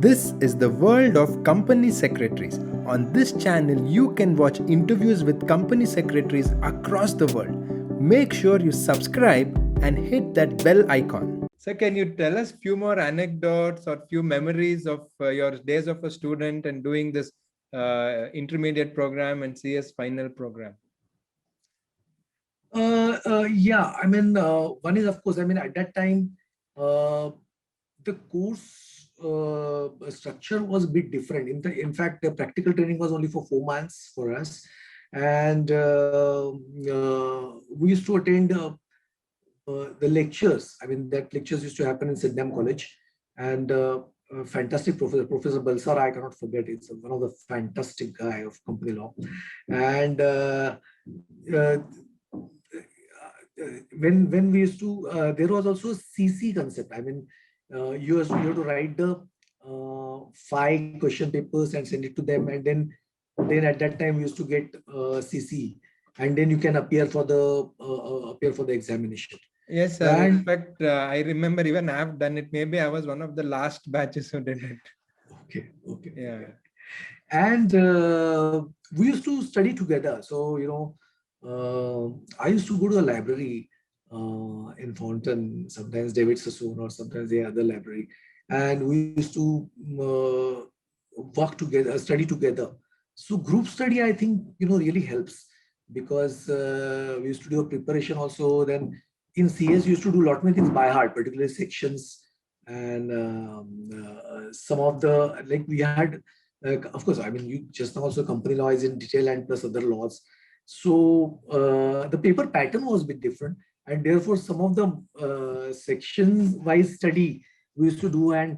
This is the world of company secretaries. On this channel, you can watch interviews with company secretaries across the world. Make sure you subscribe and hit that bell icon. So, can you tell us few more anecdotes or few memories of your days of a student and doing this intermediate program and CS final program? Yeah, I mean, one is, of course, I mean, at that time, the course structure was a bit different. In fact, the practical training was only for 4 months for us. And we used to attend the lectures. I mean, that lectures used to happen in Sidnam College. And a fantastic professor, Professor Balsar, I cannot forget. It's one of the fantastic guy of company law. And uh, when we used to there was also a CC concept. I mean, you have to write the 5 question papers and send it to them, and then at that time we used to get CC, and then you can appear for the examination. Yes, sir. And in fact, I remember even I've done it. Maybe I was one of the last batches who did it. okay. Yeah. And we used to study together. So I used to go to the library in Fountain, sometimes David Sassoon or sometimes the other library, and we used to work together, study together. So group study, I think, really helps, because we used to do a preparation also. Then in CS, we used to do a lot many things by heart, particularly sections, and some of the, like, we had, of course, I mean, you just now also company law is in detail and plus other laws. So the paper pattern was a bit different, and therefore some of the section-wise study we used to do, and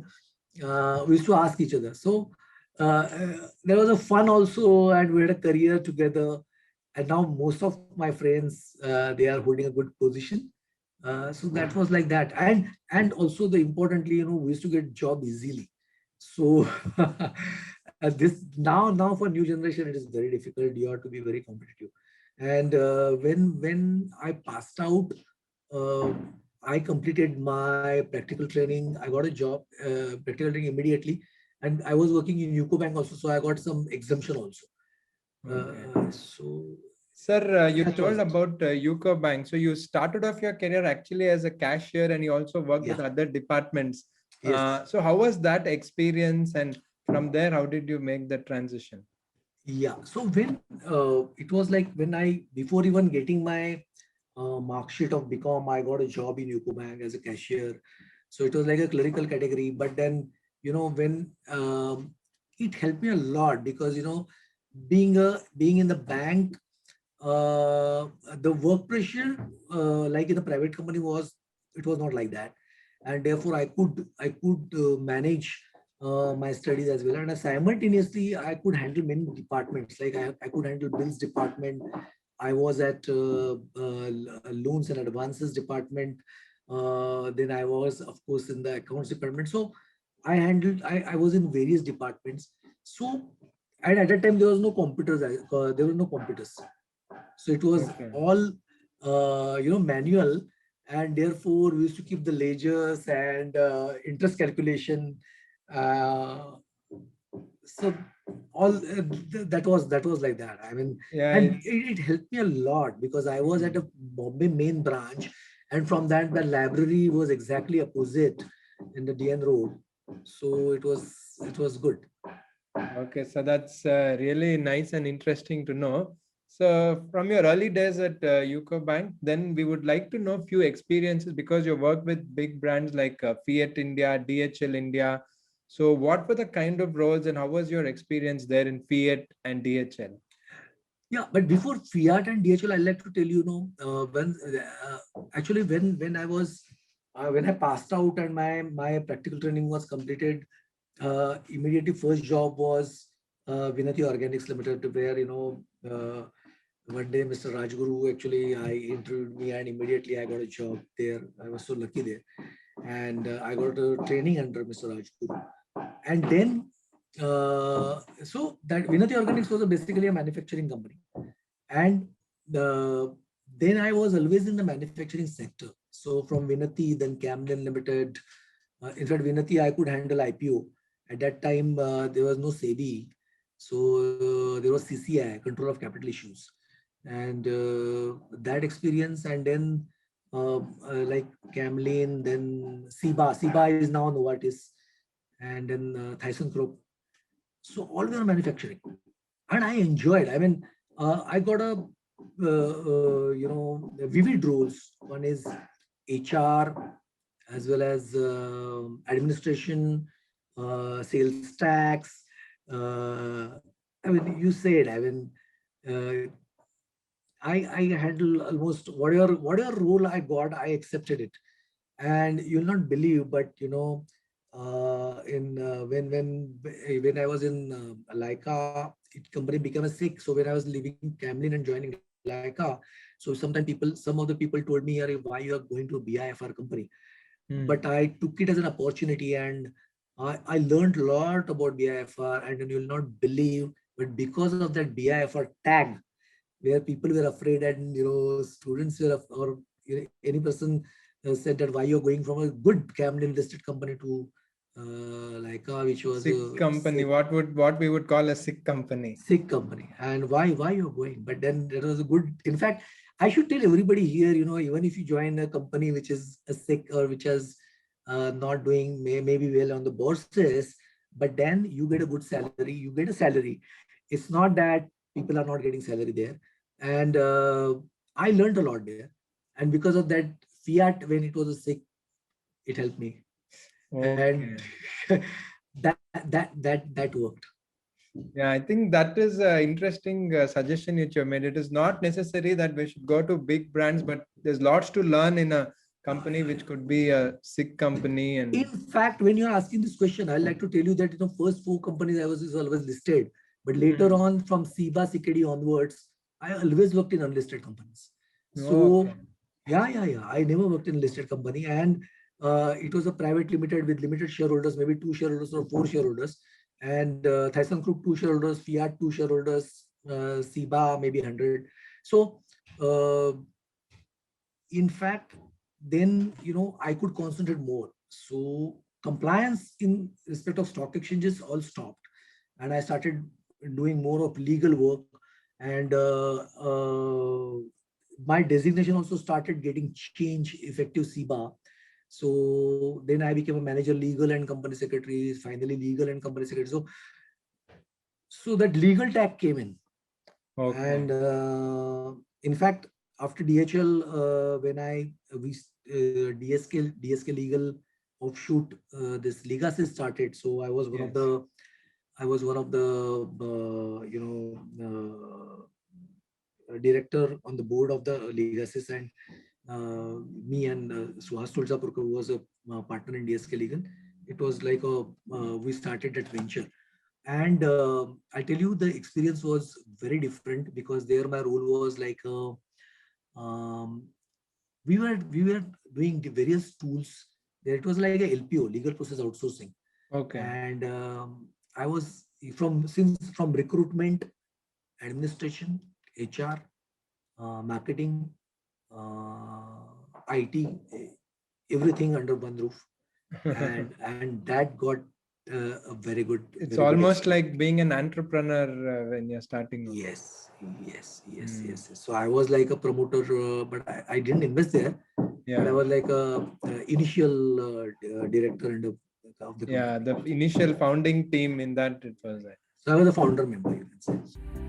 we used to ask each other. So there was a fun also, and we had a career together. And now most of my friends, they are holding a good position. So that was like that, and also the importantly, we used to get job easily. So this now for new generation, it is very difficult. You have to be very competitive. And when I passed out, uh, I completed my practical training. I got a job, practical training immediately, and I was working in Uco Bank also, so I got some exemption also. Okay. So Sir, you that was told it. about Uco Bank. So you started off your career actually as a cashier and you also worked with Yeah. other departments. Yes. So how was that experience? And from there, how did you make the transition? Yeah. So when it was like, when I, before even getting my mark sheet of BCom, I got a job in Uco Bank as a cashier. So it was like a clerical category. But then, when it helped me a lot, because being in the bank, the work pressure, like in the private company, it was not like that, and therefore I could manage my studies as well, and simultaneously I could handle many departments. Like I could handle bills department. I was at loans and advances department. Then I was, of course, in the accounts department. So I was in various departments. So, and at that time there was no computers. There were no computers. So it was Okay. all manual, and therefore we used to keep the ledgers and interest calculation. Uh, so all that was like that. I mean, Yeah, and it's it helped me a lot, because I was at a Bombay main branch, and from that the library was exactly opposite in the DN Road. So it was good. okay. So that's really nice and interesting to know. So from your early days at Uco Bank, then we would like to know few experiences because you work with big brands like Fiat India, DHL India. So what were the kind of roles and how was your experience there in Fiat and DHL? Yeah, but before Fiat and DHL, I'd like to tell when actually when I passed out and my practical training was completed, immediately first job was Vinati Organics Limited, where one day Mr. Rajguru actually I interviewed me, and immediately I got a job there. I was so lucky there, and I got a training under Mr. Rajguru. And then so that Vinati Organics was basically a manufacturing company, and then I was always in the manufacturing sector. So from Vinati, then Camden Limited. In fact, Vinati I could handle IPO, At that time, there was no SEBI, so there was CCI, Control of Capital Issues, and that experience, and then like Camlin, then SIBA. SIBA is now Novartis, and then ThyssenKrupp. So all were manufacturing, and I enjoyed. I mean, I got a vivid roles. One is HR, as well as administration, sales tax. Uh, I mean, you said. I mean, uh, I handle almost whatever role I got, I accepted it. And you'll not believe, but in when I was in Leica, it company became a sick. So when I was leaving Camlin and joining Leica, so sometimes some of the people told me, "Arey, why you are going to a BIFR company?" But I took it as an opportunity, and I learned a lot about BIFR, and then you'll not believe, but because of that BIFR tag, where people were afraid, and students were or any person said that why you're going from a good Camden listed company to Leica, which was Sick a company. What we would call a sick company. sick company, and why you're going. But then there was a good, in fact, I should tell everybody here, even if you join a company which is a sick, or which is not doing maybe well on the bourses, but then you get a good salary, you get a salary. It's not that people are not getting salary there. And I learned a lot there, and because of that, fiat, when it was a sick, it helped me. And Okay. that worked. Yeah, I think that is an interesting suggestion which you have made. It is not necessary that we should go to big brands, but there's lots to learn in a company which could be a sick company. In And fact, when you're asking this question, I'd like to tell you that first four companies I was is always listed, but later Hmm. on from SIBA CKD onwards, I always worked in unlisted companies. So Okay. yeah. I never worked in a listed company, and it was a private limited with limited shareholders, maybe two shareholders or four shareholders, and ThyssenKrupp two shareholders, Fiat two shareholders, SIBA maybe 100. So uh, in fact, then I could concentrate more. So compliance in respect of stock exchanges all stopped, and I started doing more of legal work. And my designation also started getting changed effective SIBA. So then I became a manager legal and company secretary, finally legal and company secretary. So that legal tag came in. Okay. And in fact, after DHL, when I we DSK legal offshoot, this legacy started. So Yes. I was one of the director on the board of the legacy. And me and Suhas Tulsapurkar, who was a partner in DSK legal, it was like we started that venture. And I tell you, the experience was very different, because there my role was like um, we were doing the various tools there. It was like a LPO, legal process outsourcing. Okay. And I was from recruitment, administration, HR, marketing, IT, everything under one roof. And that got a It's very good almost experience. like being an entrepreneur when you're starting out. Yes. Hmm. So I was like a promoter, but I didn't invest there. But I Yeah. was like a initial director of the Yeah. company. The initial founding team in that it was. So I was a founder member, you can say.